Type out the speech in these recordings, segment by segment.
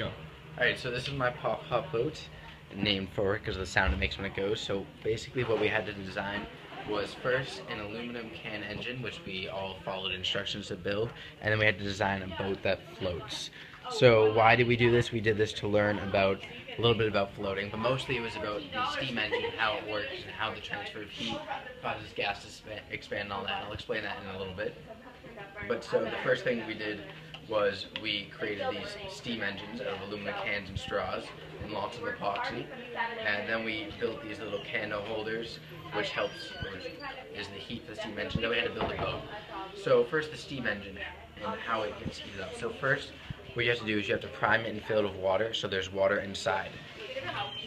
Go. Alright, so this is my pop-up boat, named for it because of the sound it makes when it goes. So basically what we had to design was first an aluminum can engine, which we all followed instructions to build, and then we had to design a boat that floats. So why did we do this? We did this to learn about a little bit about floating, but mostly it was about the steam engine, how it works, and how the transfer of heat causes gas to expand and all that. And I'll explain that in a little bit. But so the first thing we did was we created these steam engines out of aluminum cans and straws and lots of epoxy, and then we built these little candle holders, which is the heat for the steam engine. Then we had to build a boat. So first the steam engine and how it gets heated up. So first what you have to do is you have to prime it and fill it with water so there's water inside.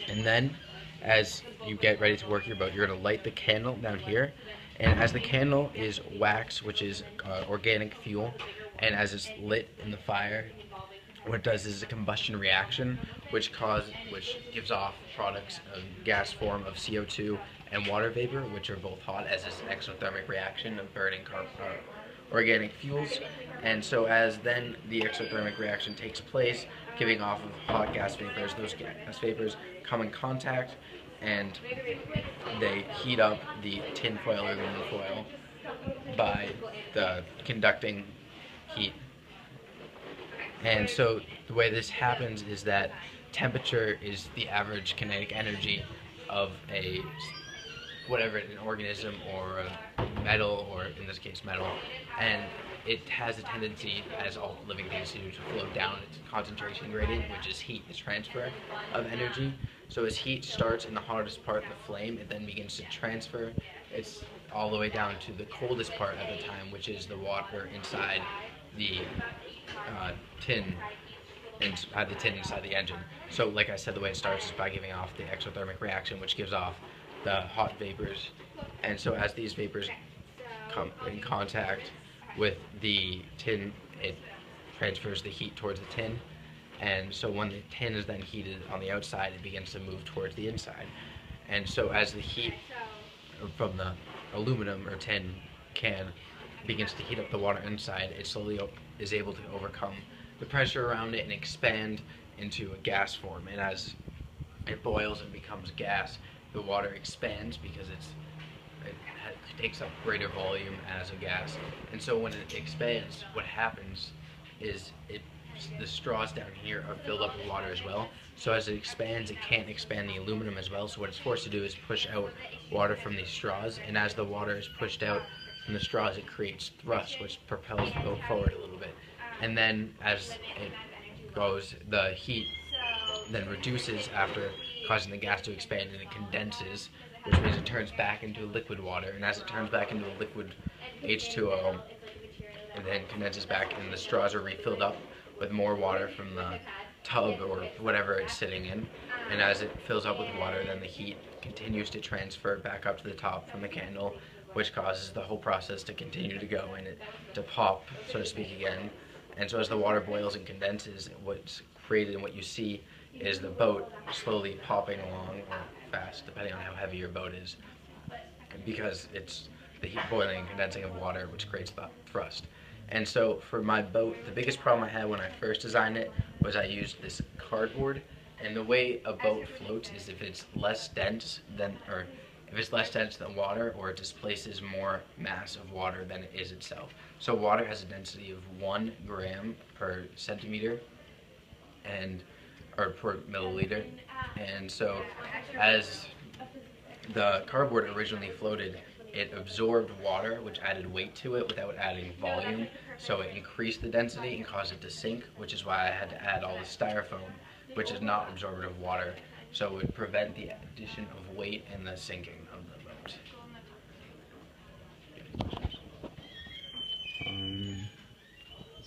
And then as you get ready to work your boat, you're going to light the candle down here, and as the candle is wax, which is organic fuel, and as it's lit in the fire, what it does is a combustion reaction, which gives off products of gas form of CO2 and water vapor, which are both hot, as is exothermic reaction of burning organic fuels. And so as then the exothermic reaction takes place, giving off of hot gas vapors, those gas vapors come in contact and they heat up the tin foil or aluminum foil by the conducting heat. And so the way this happens is that temperature is the average kinetic energy of whatever, an organism or a metal, or in this case metal, and it has a tendency, as all living things do, to flow down its concentration gradient, which is heat, the transfer of energy. So as heat starts in the hottest part of the flame, it then begins to transfer. It's all the way down to the coldest part at the time, which is the water inside the tin, inside the engine. So like I said, the way it starts is by giving off the exothermic reaction, which gives off the hot vapors. And so as these vapors come in contact with the tin, it transfers the heat towards the tin. And so when the tin is then heated on the outside, it begins to move towards the inside. And so as the heat from the aluminum or tin can begins to heat up the water inside, it slowly is able to overcome the pressure around it and expand into a gas form. And as it boils and becomes gas, the water expands because it takes up greater volume as a gas. And so when it expands, what happens is the straws down here are filled up with water as well. So as it expands, it can't expand the aluminum as well. So what it's forced to do is push out water from these straws. And as the water is pushed out from the straws, it creates thrust, which propels the boat forward a little bit. And then as it goes, the heat then reduces after causing the gas to expand, and it condenses, which means it turns back into liquid water. And as it turns back into a liquid H2O, it then condenses back, and the straws are refilled up with more water from the tub or whatever it's sitting in. And as it fills up with water, then the heat continues to transfer back up to the top from the candle, which causes the whole process to continue to go and it to pop, so to speak, again. And so as the water boils and condenses, what's created and what you see is the boat slowly popping along, or fast, depending on how heavy your boat is, because it's the heat boiling and condensing of water which creates the thrust. And so for my boat, the biggest problem I had when I first designed it was I used this cardboard. And the way a boat floats is if it's less dense than water, or it displaces more mass of water than it is itself. So water has a density of 1 gram per centimeter or per milliliter. And so as the cardboard originally floated, it absorbed water, which added weight to it without adding volume. So it increased the density and caused it to sink, which is why I had to add all the styrofoam, which is not absorbent of water. So it would prevent the addition of weight and the sinking of the boat.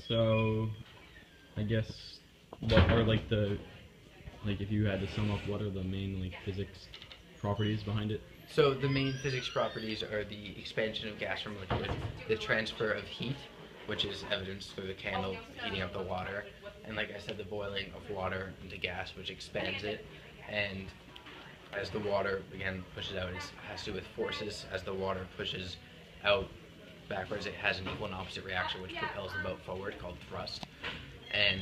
So I guess what are if you had to sum up, what are the main physics properties behind it? So the main physics properties are the expansion of gas from liquid, the transfer of heat, which is evidenced through the candle heating up the water, and like I said, the boiling of water into gas, which expands it. And as the water again pushes out, it has to do with forces. As the water pushes out backwards, it has an equal and opposite reaction, which propels the boat forward, called thrust. And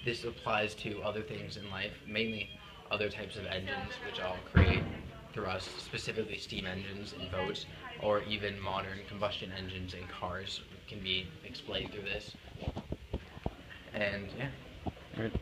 this applies to other things in life, mainly other types of engines, which I'll create through us, specifically steam engines in boats, or even modern combustion engines in cars can be explained through this. And yeah. All right.